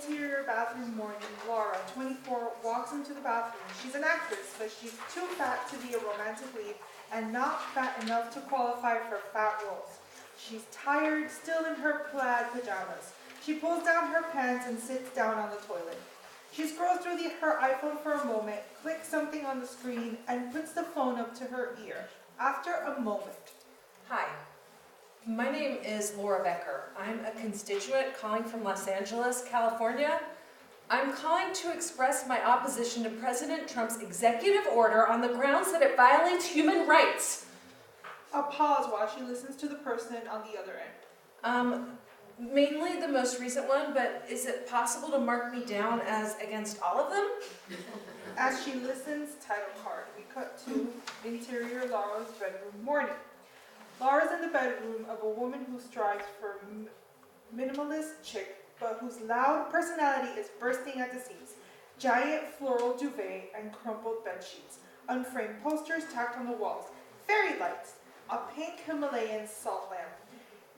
Interior bathroom morning, Laura, 24, walks into the bathroom. She's an actress, but she's too fat to be a romantic lead and not fat enough to qualify for fat roles. She's tired, still in her plaid pajamas. She pulls down her pants and sits down on the toilet. She scrolls through her iPhone for a moment, clicks something on the screen, and puts the phone up to her ear. After a moment. Hi, my name is Laura Becker. I'm a constituent calling from Los Angeles, California. I'm calling to express my opposition to President Trump's executive order on the grounds that it violates human rights. A pause while she listens to the person on the other end. Mainly the most recent one, but is it possible to mark me down as against all of them? As she listens, title card. We cut to interior Laura's bedroom morning. Laura's in the bedroom of a woman who strives for minimalist chic, but whose loud personality is bursting at the seams. Giant floral duvet and crumpled bed sheets. Unframed posters tacked on the walls. Fairy lights. A pink Himalayan salt lamp.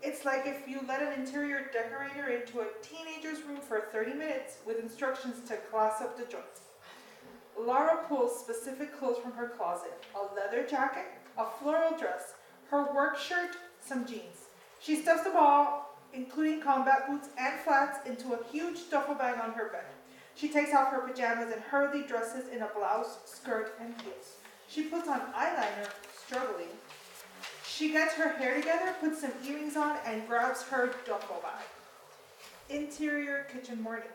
It's like if you let an interior decorator into a teenager's room for 30 minutes with instructions to class up the joints. Laura pulls specific clothes from her closet. A leather jacket, a floral dress, her work shirt, some jeans. She stuffs them all, including combat boots and flats, into a huge duffel bag on her bed. She takes off her pajamas and hurriedly dresses in a blouse, skirt, and heels. She puts on eyeliner, struggling. She gets her hair together, puts some earrings on, and grabs her duffel bag. Interior kitchen morning.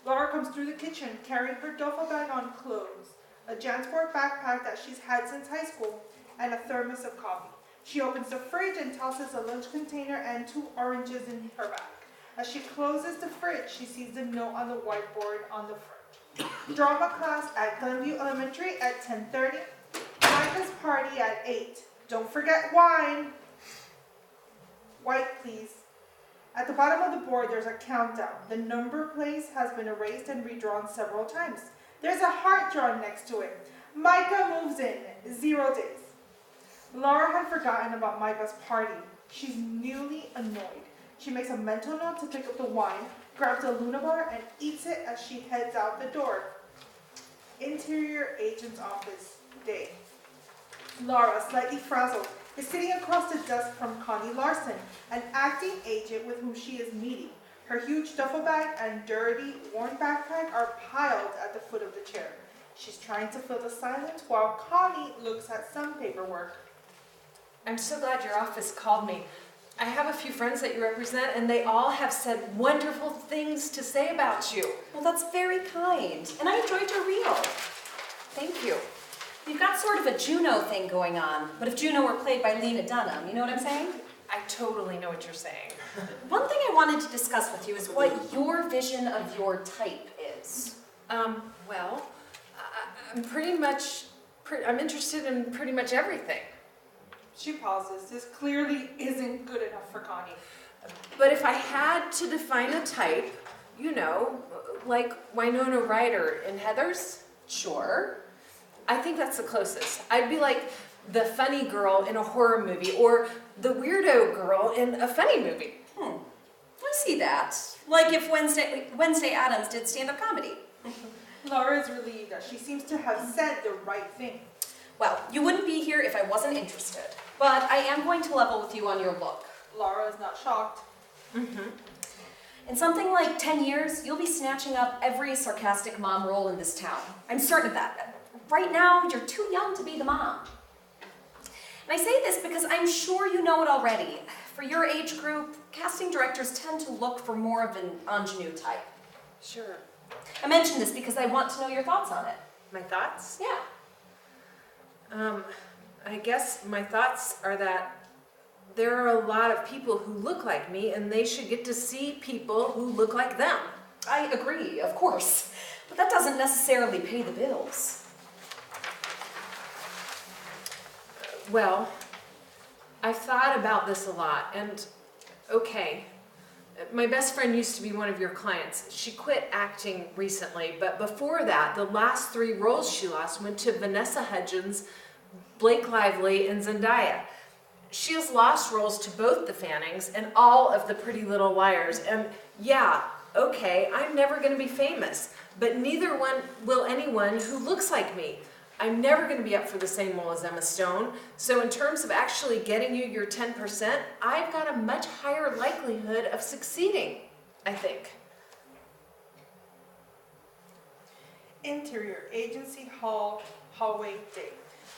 Laura comes through the kitchen, carrying her duffel bag on clothes, a JanSport backpack that she's had since high school, and a thermos of coffee. She opens the fridge and tosses a lunch container and 2 oranges in her bag. As she closes the fridge, she sees the note on the whiteboard on the fridge. Drama class at Glenview Elementary at 10:30. Micah's party at 8. Don't forget wine. White, please. At the bottom of the board, there's a countdown. The number place has been erased and redrawn several times. There's a heart drawn next to it. Micah moves in. 0 days. Laura had forgotten about Micah's party. She's newly annoyed. She makes a mental note to pick up the wine, grabs a Luna bar, and eats it as she heads out the door. Interior agent's office, day. Laura, slightly frazzled, is sitting across the desk from Connie Larson, an acting agent with whom she is meeting. Her huge duffel bag and dirty, worn backpack are piled at the foot of the chair. She's trying to fill the silence while Connie looks at some paperwork. I'm so glad your office called me. I have a few friends that you represent, and they all have said wonderful things to say about you. Well, that's very kind, and I enjoyed your reel. Thank you. You've got sort of a Juno thing going on, but if Juno were played by Lena Dunham, you know what I'm saying? I totally know what you're saying. One thing I wanted to discuss with you is what your vision of your type is. Well, I'm interested in pretty much everything. She pauses. This clearly isn't good enough for Connie. But if I had to define a type, you know, like Winona Ryder in Heathers, Sure. I think that's the closest. I'd be like the funny girl in a horror movie or the weirdo girl in a funny movie. I see that. Like if Wednesday Addams did stand-up comedy. Laura is relieved that she seems to have said the right thing. Well, you wouldn't be here if I wasn't interested. But I am going to level with you on your look. Laura is not shocked. In something like 10 years, you'll be snatching up every sarcastic mom role in this town. I'm certain of that. Right now, you're too young to be the mom. And I say this because I'm sure you know it already. For your age group, casting directors tend to look for more of an ingenue type. Sure. I mention this because I want to know your thoughts on it. My thoughts? Yeah. I guess my thoughts are that there are a lot of people who look like me and they should get to see people who look like them. I agree, of course. But that doesn't necessarily pay the bills. Well, I've thought about this a lot, and okay, my best friend used to be one of your clients. She quit acting recently, but before that, the last 3 roles she lost went to Vanessa Hudgens, Blake Lively, and Zendaya. She has lost roles to both the Fannings and all of the Pretty Little Liars, and yeah, okay, I'm never going to be famous, but neither one will anyone who looks like me. I'm never going to be up for the same role as Emma Stone. So in terms of actually getting you your 10%, I've got a much higher likelihood of succeeding, I think. Interior, agency hall, hallway day.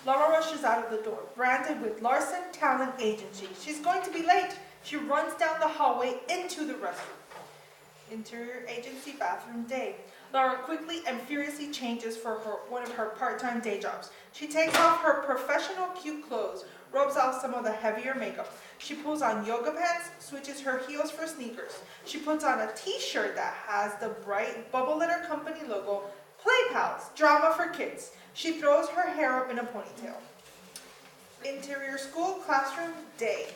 Laura rushes out of the door, branded with Larson Talent Agency. She's going to be late. She runs down the hallway into the restroom. Interior agency bathroom day. Laura quickly and furiously changes for one of her part-time day jobs. She takes off her professional cute clothes, rubs off some of the heavier makeup. She pulls on yoga pants, switches her heels for sneakers. She puts on a t-shirt that has the bright Bubble Litter Company logo, Play Pals, drama for kids. She throws her hair up in a ponytail. Interior school classroom day.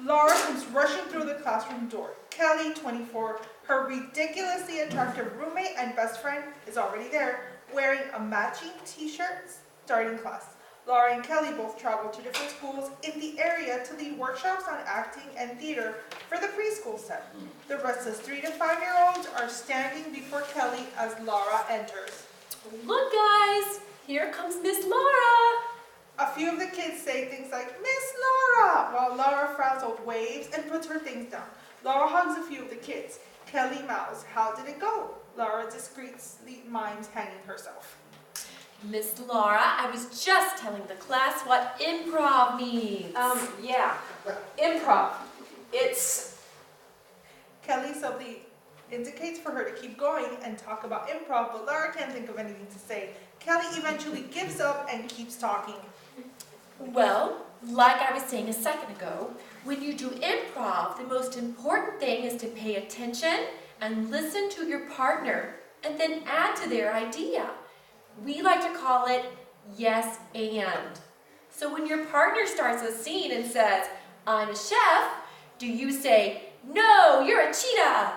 Laura comes rushing through the classroom door. Kelly, 24, her ridiculously attractive roommate and best friend, is already there, wearing a matching t-shirt, starting class. Laura and Kelly both travel to different schools in the area to lead workshops on acting and theater for the preschool set. The restless 3 to 5-year-olds are standing before Kelly as Laura enters. Look, guys, here comes Miss Laura. A few of the kids say things like, Miss Laura, while Laura frazzled waves and puts her things down. Laura hugs a few of the kids. Kelly mouths, how did it go? Laura discreetly mimes hanging herself. Miss Laura, I was just telling the class what improv means. Yeah, improv. It's, Kelly subtly indicates for her to keep going and talk about improv, but Laura can't think of anything to say. Kelly eventually gives up and keeps talking. Well, like I was saying a second ago, when you do improv, the most important thing is to pay attention and listen to your partner and then add to their idea. We like to call it yes and. So when your partner starts a scene and says, I'm a chef, do you say, no, you're a cheetah?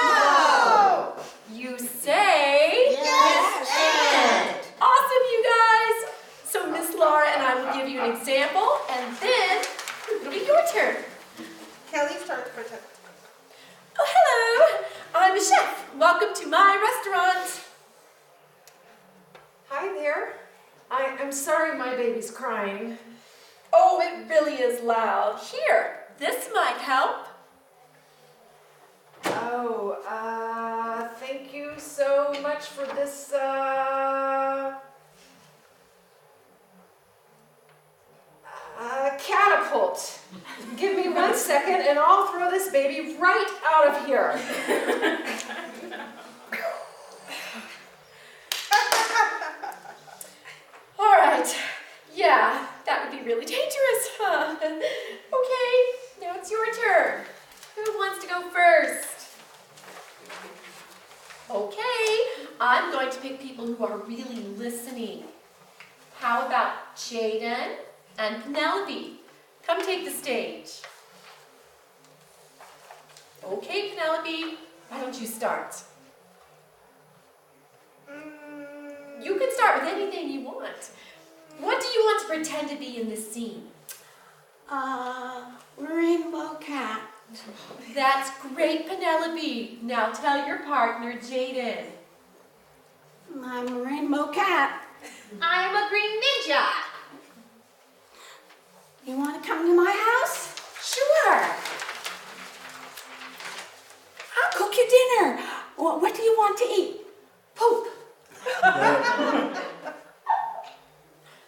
No! You say, Yes and. Awesome, you guys! So Miss Laura and I will give you an example, and then it'll be your turn. Kelly starts pretending. Oh, hello! I'm a chef. Welcome to my restaurant. hi there. I'm sorry my baby's crying. Oh, it really is loud. Here, this might help. Oh, thank you so much for this, catapult. Give me 1 second and I'll throw this baby right out of here. All right. Yeah, that would be really dangerous, huh? Okay, now it's your turn. Who wants to go first? Okay, I'm going to pick people who are really listening. How about Jaden and Penelope? Come take the stage. Okay, Penelope, why don't you start? You can start with anything you want. What do you want to pretend to be in this scene? Rainbow cat. That's great, Penelope. Now tell your partner, Jaden. I'm a rainbow cat. I'm a green ninja. You want to come to my house? Sure. I'll cook you dinner. What do you want to eat? Poop.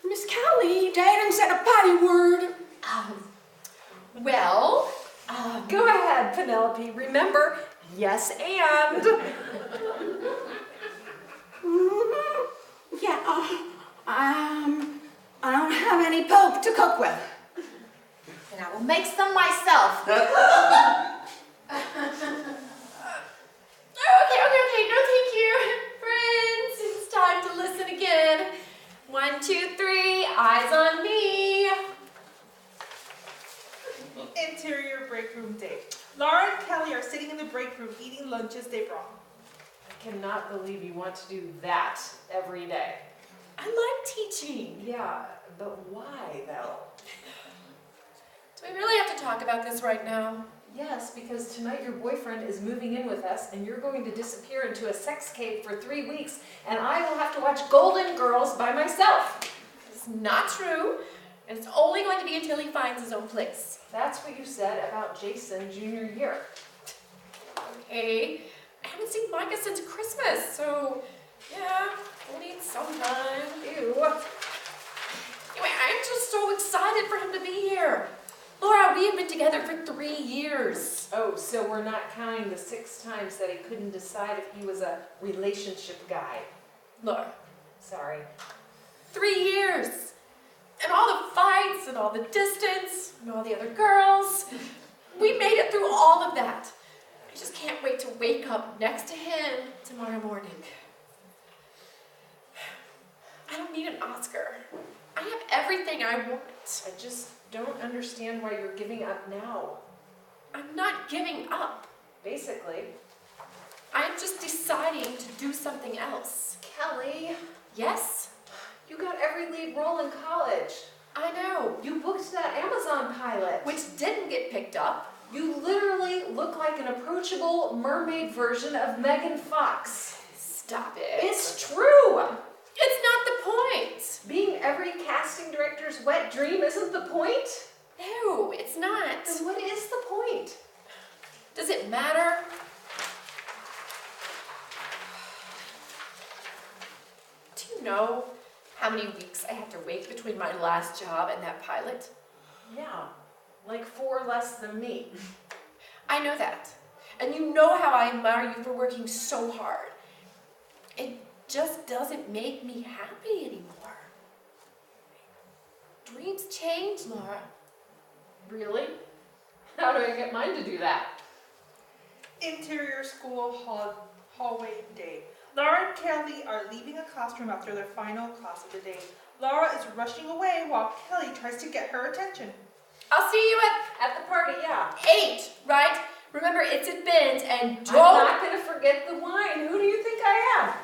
Miss Kelly, Jaden said a potty word. Well, Go ahead, Penelope. Remember, yes and. Yeah, I don't have any poop to cook with. And I will make some myself. Okay, no thank you. Friends, it's time to listen again. 1, 2, 3, eyes on me. Interior break room day. Laura and Kelly are sitting in the break room eating lunches they brought. I cannot believe you want to do that every day. I like teaching. Yeah, but why though? Do we really have to talk about this right now? Yes, because tonight your boyfriend is moving in with us and you're going to disappear into a sex cave for 3 weeks and I will have to watch Golden Girls by myself. It's not true, and it's only going to be until he finds his own place. That's what you said about Jason junior year. Okay, I haven't seen Micah since Christmas, so yeah, we'll need some time. Ew. Anyway, I'm just so excited for him to be here. Laura, we have been together for 3 years. Oh, so we're not counting the 6 times that he couldn't decide if he was a relationship guy. Laura, Sorry. 3 years. And all the fights and all the distance and all the other girls. We made it through all of that. I just can't wait to wake up next to him tomorrow morning. I don't need an Oscar. I have everything I want. I just don't understand why you're giving up now. I'm not giving up. Basically. I'm just deciding to do something else. Kelly, Yes? you got every lead role in college. I know. You booked that Amazon pilot. Which didn't get picked up. You literally look like an approachable mermaid version of Megan Fox. Stop it. It's true! It's not the point. Being every casting director's wet dream isn't the point? No, it's not. Then what is the point? Does it matter? Do you know how many weeks I had to wait between my last job and that pilot? Yeah, like 4 less than me. I know that. And you know how I admire you for working so hard. It just doesn't make me happy anymore. Dreams change, Laura. Really? How do I get mine to do that? Interior school hallway day. Laura and Kelly are leaving a classroom after their final class of the day. Laura is rushing away while Kelly tries to get her attention. I'll see you At the party, yeah. 8, right? Remember, it's at Ben's and I'm don't... not gonna forget the wine. Who do you think I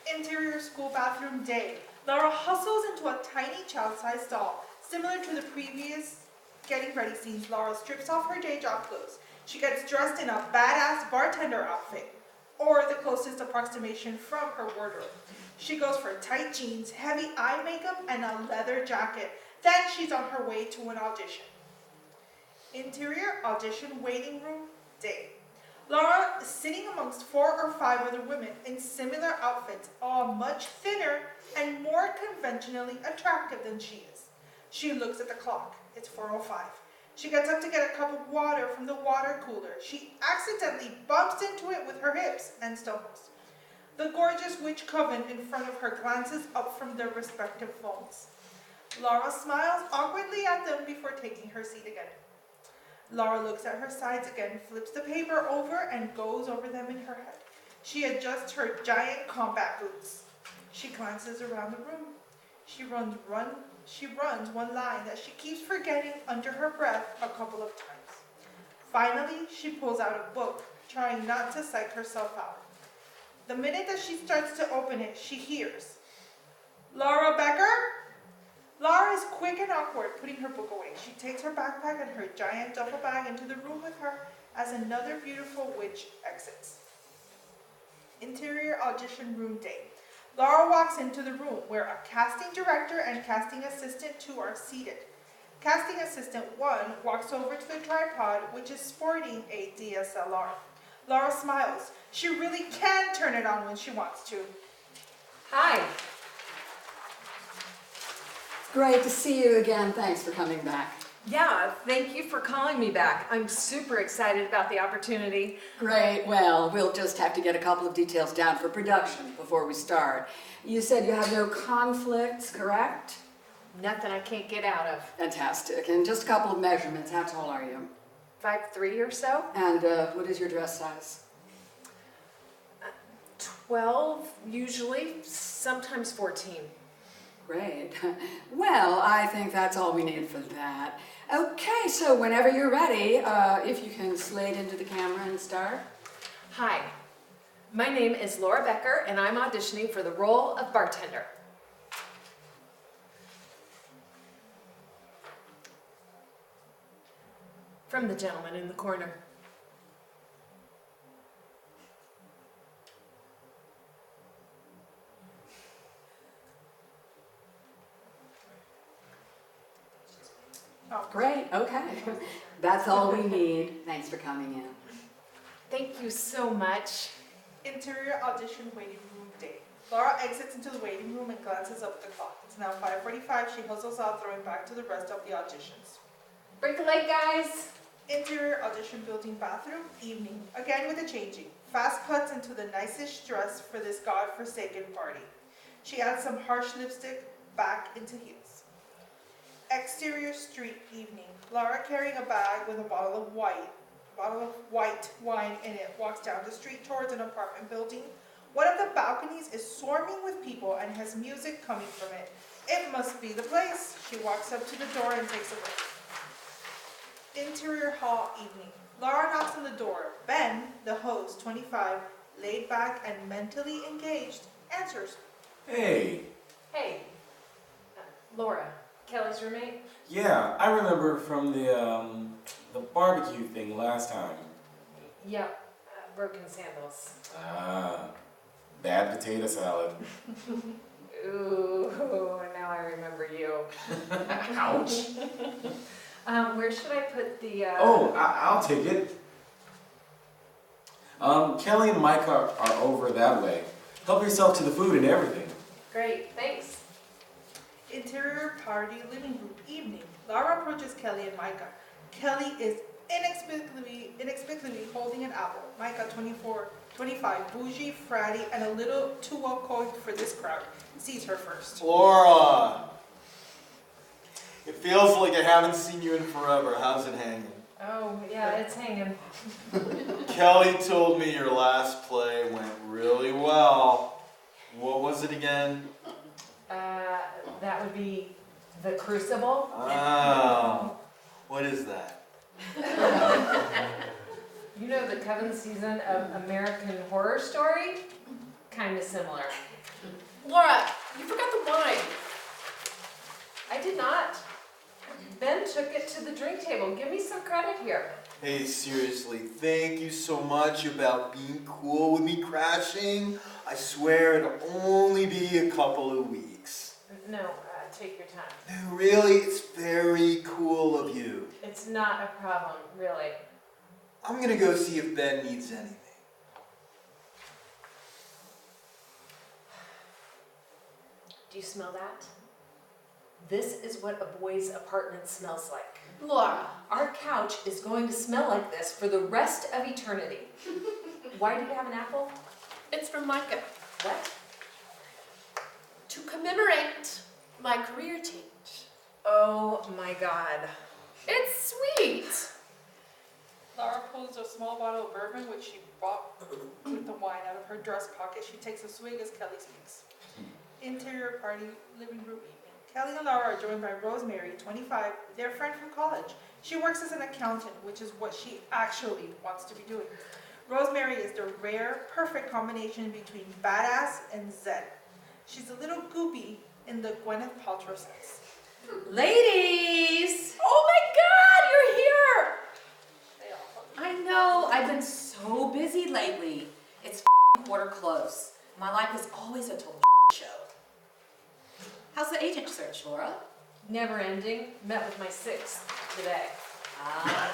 am? Interior school bathroom day. Laura hustles into a tiny child-sized doll. Similar to the previous getting ready scenes, Laura strips off her day job clothes. She gets dressed in a badass bartender outfit, or the closest approximation from her wardrobe. She goes for tight jeans, heavy eye makeup, and a leather jacket. Then she's on her way to an audition. Interior audition waiting room day. Laura is sitting amongst 4 or 5 other women in similar outfits, all much thinner and more conventionally attractive than she is. She looks at the clock. It's 4:05. She gets up to get a cup of water from the water cooler. She accidentally bumps into it with her hips and stumbles. The gorgeous witch coven in front of her glances up from their respective phones. Laura smiles awkwardly at them before taking her seat again. Laura looks at her sides again, flips the paper over, and goes over them in her head. She adjusts her giant combat boots. She glances around the room. She runs one line that she keeps forgetting under her breath a couple of times. Finally, she pulls out a book, trying not to psych herself out. The minute that she starts to open it, she hears, "Laura Becker?" Laura is quick and awkward, putting her book away. She takes her backpack and her giant duffel bag into the room with her as another beautiful witch exits. Interior audition room day. Laura walks into the room where a casting director and casting assistant 2 are seated. Casting assistant 1 walks over to the tripod, which is sporting a DSLR. Laura smiles. She really can turn it on when she wants to. Hi. Great to see you again. Thanks for coming back. Yeah, thank you for calling me back. I'm super excited about the opportunity. Great. Well, we'll just have to get a couple of details down for production before we start. You said you have no conflicts, correct? Nothing I can't get out of. Fantastic. And just a couple of measurements. How tall are you? 5'3" or so? And what is your dress size? 12 usually, sometimes 14. Great. Well, I think that's all we need for that. Okay, so whenever you're ready, if you can slide into the camera and start. Hi, my name is Laura Becker and I'm auditioning for the role of bartender. from the gentleman in the corner. Oh, Great, okay. That's all we need. Thanks for coming in. Thank you so much. Interior audition waiting room day. Laura exits into the waiting room and glances up at the clock. It's now 5:45. She hustles out, throwing back to the rest of the auditions. Break a leg, guys. Interior audition building bathroom, evening. Again with the changing. Fast cuts into the nicest dress for this godforsaken party. She adds some harsh lipstick back into heels. Exterior street, evening. Laura, carrying a bag with a bottle of white wine in it, walks down the street towards an apartment building. One of the balconies is swarming with people and has music coming from it. It must be the place. She walks up to the door and takes a look. Interior hall, evening. Laura knocks on the door. Ben, the host, 25, laid back and mentally engaged, answers. Hey, Hey, Laura, Kelly's roommate. yeah, I remember from the barbecue thing last time. Yep, broken sandals. Ah, bad potato salad. Ooh, now I remember you. Ouch. Where should I put the? I'll take it. Kelly and Mike are over that way. Help yourself to the food and everything. Great, thanks. Interior party, living room, evening. Laura approaches Kelly and Micah. Kelly is inexplicably holding an apple. Micah, 25, bougie, fratty, and a little too well coiffed for this crowd, sees her first. Laura! It feels like I haven't seen you in forever. How's it hanging? Oh, yeah, it's hanging. Kelly told me your last play went really well. What was it again? That would be The Crucible. Oh, what is that? You know the Coven season of American Horror Story? Kind of similar. Laura, you forgot the wine. I did not. Ben took it to the drink table. Give me some credit here. Hey, seriously, thank you so much about being cool with me crashing. I swear it'll only be a couple of weeks. No, take your time. No, really, it's very cool of you. It's not a problem, really. I'm gonna go see if Ben needs anything. Do you smell that? This is what a boy's apartment smells like. Laura, Our couch is going to smell like this for the rest of eternity. Why do you have an apple? it's from Micah. What? To commemorate my career change. Oh my God. It's sweet. Laura pulls a small bottle of bourbon, which she bought with the wine, out of her dress pocket. She takes a swig as Kelly speaks. Interior party, living room, evening. Kelly and Laura are joined by Rosemary, 25, their friend from college. She works as an accountant, which is what she actually wants to be doing. Rosemary is the rare, perfect combination between badass and zen. She's a little goopy in the Gwyneth Paltrow sense. Ladies! Oh my God, you're here. They all love I know, I've been so busy lately. It's quarter close. My life is always a total show. How's the agent search, Laura? Never ending. Met with my sixth today. Ah,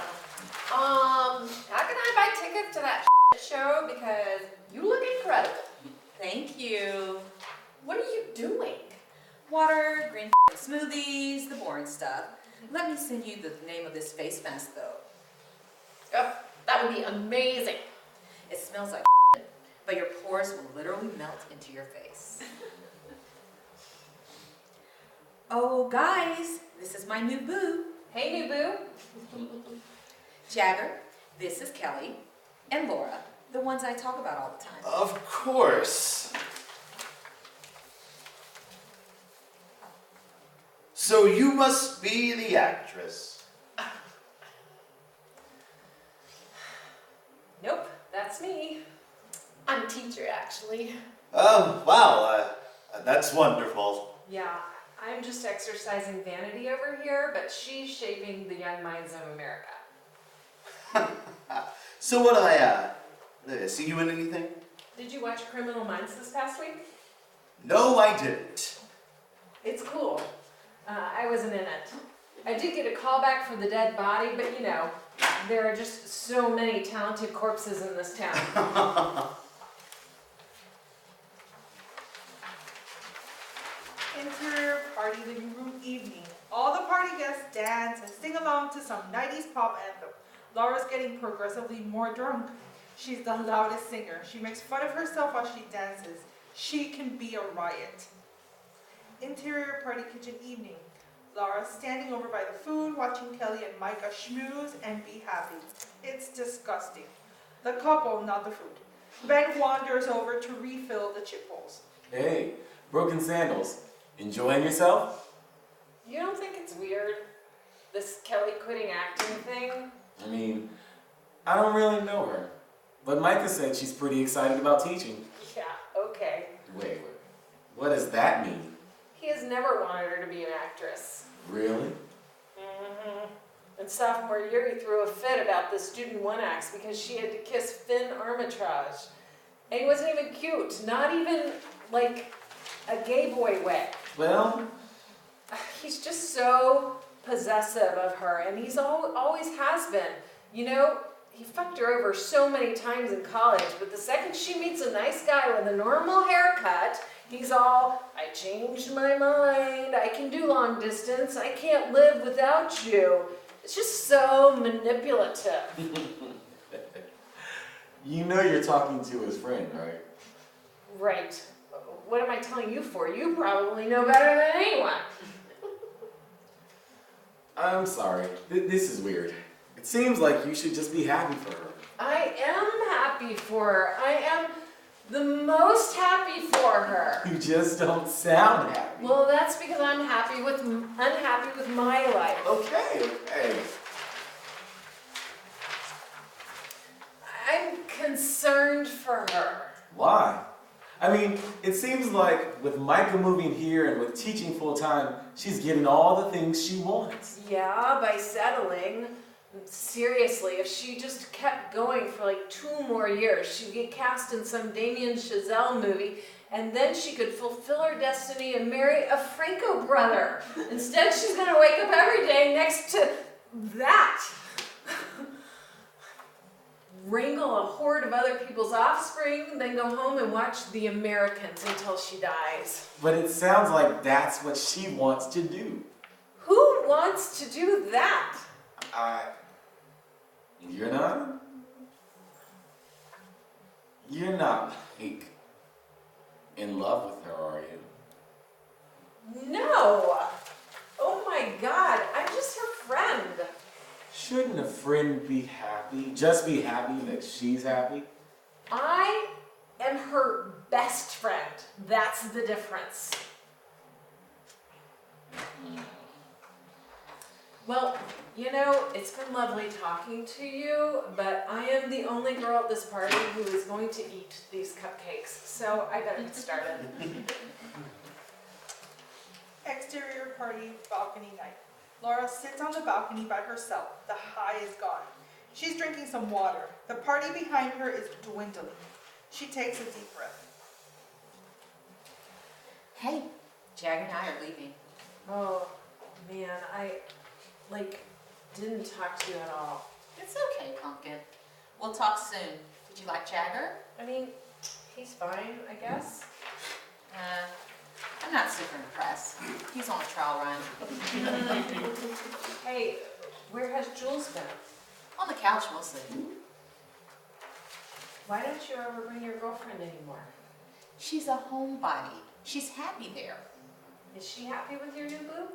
How can I buy tickets to that show? Because you look incredible. thank you. What are you doing? Water, green smoothies, the boring stuff. Let me send you the name of this face mask, though. Oh, that would be amazing. It smells like but your pores will literally melt into your face. Oh, guys, this is my new boo. Hey, new boo. Jagger, this is Kelly, and Laura, the ones I talk about all the time. Of course. So you must be the actress. Nope, that's me. I'm a teacher, actually. Oh, wow, that's wonderful. Yeah, I'm just exercising vanity over here, but she's shaping the young minds of America. So what I see you in anything? Did you watch Criminal Minds this past week? No, I didn't. It's cool. I wasn't in it. I did get a call back for the dead body, but you know, there are just so many talented corpses in this town. Interior party living room evening. All the party guests dance and sing along to some 90s pop anthem. Laura's getting progressively more drunk. She's the loudest singer. She makes fun of herself while she dances. She can be a riot. Interior party kitchen evening. Laura's standing over by the food, watching Kelly and Micah schmooze and be happy. It's disgusting. The couple, not the food. Ben wanders over to refill the chip bowls. Hey, broken sandals. Enjoying yourself? You don't think it's weird? This Kelly quitting acting thing? I mean, I don't really know her. But Micah said she's pretty excited about teaching. Yeah, okay. Wait. What does that mean? He has never wanted her to be an actress. Really? In sophomore year, he threw a fit about the student one acts because she had to kiss Finn Armitage. And he wasn't even cute, not even like a gay boy way. Well, He's just so possessive of her, and he's always has been. You know, he fucked her over so many times in college, but the second she meets a nice guy with a normal haircut, he's all, I changed my mind, I can do long distance, I can't live without you. It's just so manipulative. you know you're talking to his friend, right? Right. What am I telling you for? You probably know better than anyone. I'm sorry. This is weird. It seems like you should just be happy for her. I am happy for her. I am the most happy for her. You just don't sound happy. Well, that's because I'm unhappy with my life. Okay. I'm concerned for her. Why? I mean, it seems like with Micah moving here and with teaching full time, she's getting all the things she wants. Yeah, by settling. Seriously, if she just kept going for like 2 more years, she'd get cast in some Damien Chazelle movie, and then she could fulfill her destiny and marry a Franco brother. Instead, she's gonna wake up every day next to that. Wrangle a horde of other people's offspring, then go home and watch The Americans until she dies. But it sounds like that's what she wants to do. Who wants to do that? You're not? You're not, like, in love with her, are you? No! Oh my God, I'm just her friend. Shouldn't a friend be happy? Just be happy that she's happy? I am her best friend. That's the difference. Well, you know, it's been lovely talking to you, but I am the only girl at this party who is going to eat these cupcakes, so I better get started. Exterior party balcony night. Laura sits on the balcony by herself. The high is gone. She's drinking some water. The party behind her is dwindling. She takes a deep breath. Hey, Jag and I are leaving. Oh, man, I, didn't talk to you at all. It's okay, Pumpkin. We'll talk soon. Did you like Jagger? I mean, he's fine, I guess. I'm not super impressed. He's on a trial run. Hey, where has Jules been? On the couch mostly. Why don't you ever bring your girlfriend anymore? She's a homebody. She's happy there. Is she happy with your new boo?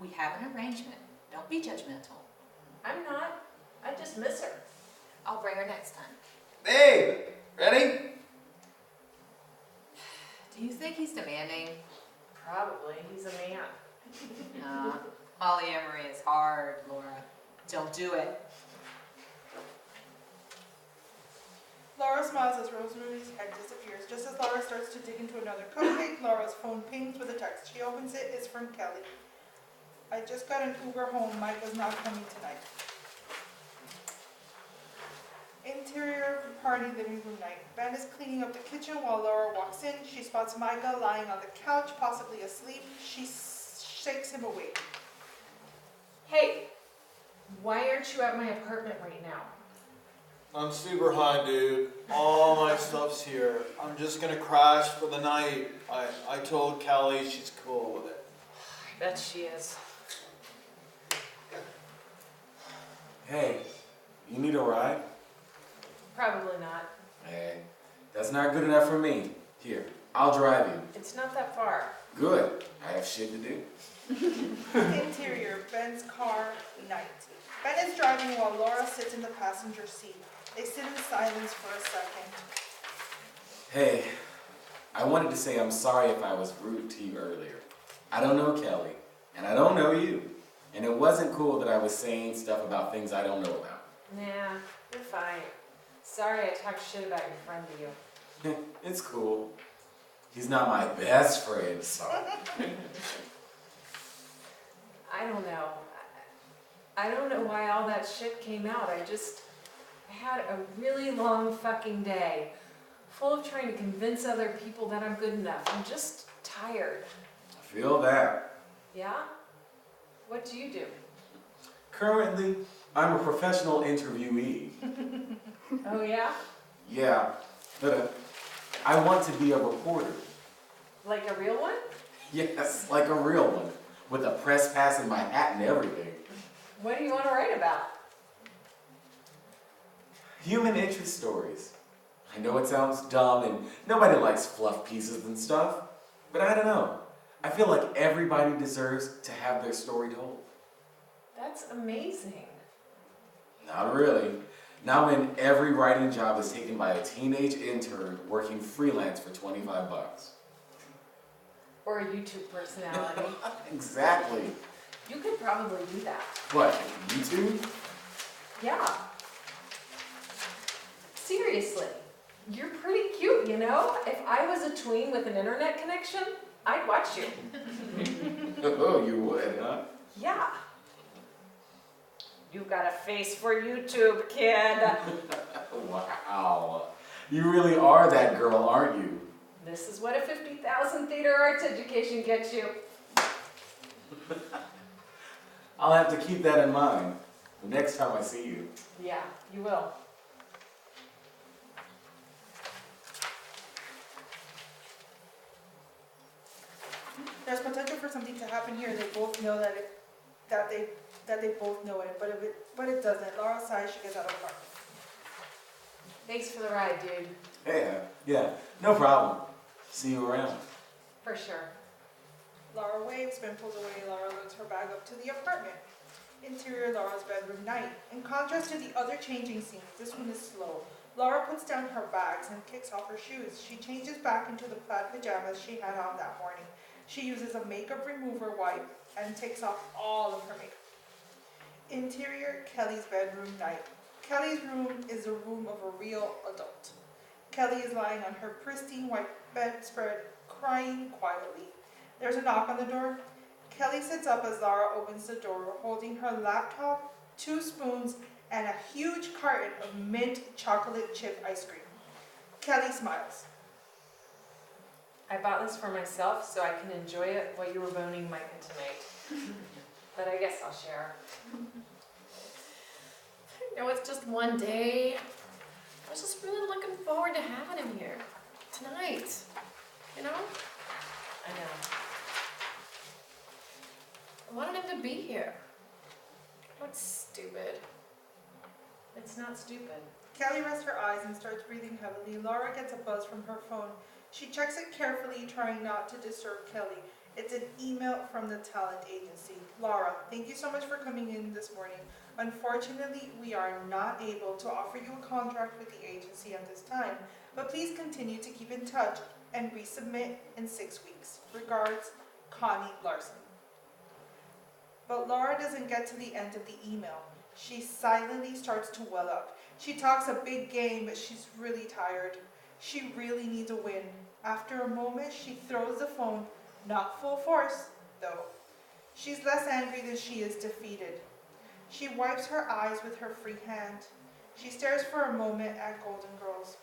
We have an arrangement. Don't be judgmental. I'm not. I just miss her. I'll bring her next time. Babe, ready? Do you think he's demanding? Probably. He's a man. Polyamory is hard, Laura. Don't do it. Laura smiles as Rosemary's head disappears. Just as Laura starts to dig into another cupcake, Laura's phone pings with a text. She opens it. It's from Kelly. I just got an Uber home. Mike was not coming tonight. Interior party living room night. Ben is cleaning up the kitchen while Laura walks in. She spots Micah lying on the couch, possibly asleep. She shakes him awake. Hey, why aren't you at my apartment right now? I'm super high, dude. All my stuff's here. I'm just gonna crash for the night. I told Kelly she's cool with it. I bet she is. Hey, you need a ride? Probably not. Hey, that's not good enough for me. Here, I'll drive you. It's not that far. Good. I have shit to do. Interior, Ben's car, night. Ben is driving while Laura sits in the passenger seat. They sit in silence for a second. Hey, I wanted to say I'm sorry if I was rude to you earlier. I don't know Kelly, and I don't know you. And it wasn't cool that I was saying stuff about things I don't know about. Nah, you're fine. Sorry I talked shit about your friend to you. It's cool. He's not my best friend, so. I don't know. I don't know why all that shit came out. I had a really long fucking day, full of trying to convince other people that I'm good enough. I'm just tired. I feel that. Yeah? What do you do? Currently, I'm a professional interviewee. Oh yeah? Yeah, but I want to be a reporter. Like a real one? Yes, like a real one, with a press pass in my hat and everything. What do you want to write about? Human interest stories. I know it sounds dumb and nobody likes fluff pieces and stuff, but I don't know. I feel like everybody deserves to have their story told. That's amazing. Not really. Not when every writing job is taken by a teenage intern working freelance for $25. Or a YouTube personality. Exactly. You could probably do that. What, YouTube? Yeah. Seriously. You're pretty cute, you know? If I was a tween with an internet connection, I'd watch you. Oh, you would, huh? Yeah. You got a face for YouTube, kid. Wow. You really are that girl, aren't you? This is what a 50,000 theater arts education gets you. I'll have to keep that in mind the next time I see you. Yeah, you will. There's potential for something to happen here. They both know that they both know it, but it doesn't. Laura sighs. She gets out of the car. Thanks for the ride, dude. Hey, yeah, no problem. See you around. For sure. Laura waves. Ben pulls away. Laura loads her bag up to the apartment. Interior, Laura's bedroom, night. In contrast to the other changing scenes, this one is slow. Laura puts down her bags and kicks off her shoes. She changes back into the plaid pajamas she had on that morning. She uses a makeup remover wipe and takes off all of her makeup. Interior, Kelly's bedroom, night. Kelly's room is the room of a real adult. Kelly is lying on her pristine white bedspread, crying quietly. There's a knock on the door. Kelly sits up as Laura opens the door, holding her laptop, 2 spoons, and a huge carton of mint chocolate chip ice cream. Kelly smiles. I bought this for myself so I can enjoy it while you were boning Micah tonight. But I guess I'll share. I know it's just one day. I was just really looking forward to having him here tonight. You know? I know. I wanted him to be here. What's stupid? It's not stupid. Kelly rests her eyes and starts breathing heavily. Laura gets a buzz from her phone. She checks it carefully, trying not to disturb Kelly. It's an email from the talent agency. Laura, thank you so much for coming in this morning. Unfortunately, we are not able to offer you a contract with the agency at this time, but please continue to keep in touch and resubmit in 6 weeks. Regards, Connie Larson. But Laura doesn't get to the end of the email. She silently starts to well up. She talks a big game, but she's really tired. She really needs a win. After a moment, she throws the phone, not full force, though. She's less angry than she is defeated. She wipes her eyes with her free hand. She stares for a moment at Golden Girls.